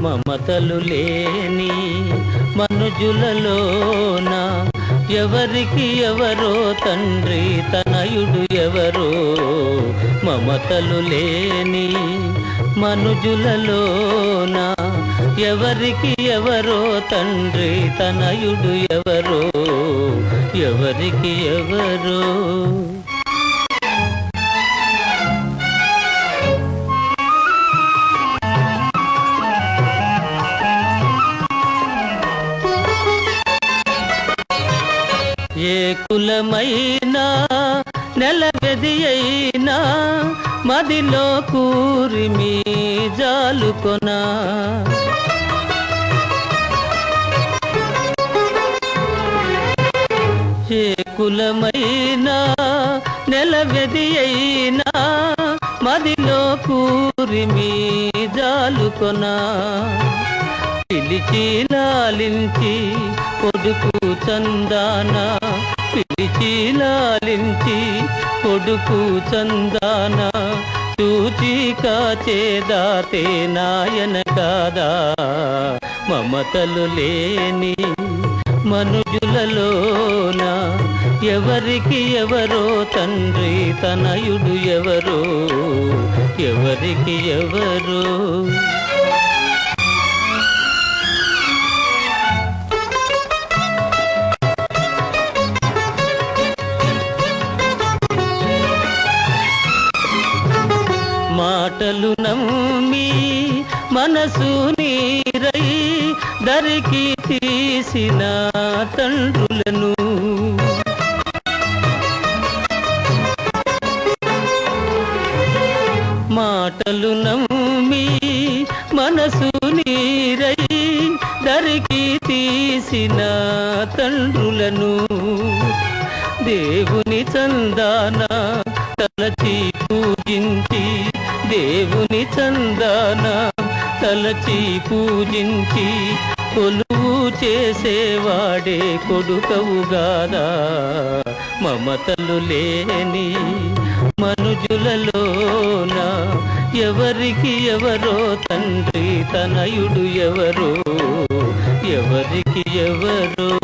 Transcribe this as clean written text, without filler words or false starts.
మమతలు లేని మనుజులలోన ఎవరికి ఎవరో తండ్రి తనయుడు ఎవరో. మమతలు లేని మనుజులలోన ఎవరికి ఎవరో తండ్రి తనయుడు ఎవరో. ఎవరికి ఎవరో. ఏ కులమైనా నెలవెది అయినా మదిలో కూరిమి జాలుకొనా. ఏ కులమైనా నెలవెది అయినా మదిలో కూరిమి జాలుకొనా. పిలిచి లాలించి కొడుకు చందాన, పిలిచి లాలించి కొడుకు చందాన, చూచి కాచేదాతే నాయన కాదా. మమతలు లేని మనుజులలోన ఎవరికి ఎవరో తండ్రి తనయుడు ఎవరో. ఎవరికి ఎవరో. మాటలు నమ్మి మనసు నీరై దరికి తీసిన తండ్రులను, మాటలు నమ్మి మనసు నీరై దరికి తీసిన తండ్రులను దేవుని చందాన తలచి పూజించి, దేవుని చందాన తలచి పూజించి కొలువు చేసేవాడే కొడుకవుగాదా. మమతలు లేని మనుజులలోన ఎవరికి ఎవరో తండ్రి తనయుడు ఎవరో. ఎవరికి ఎవరో.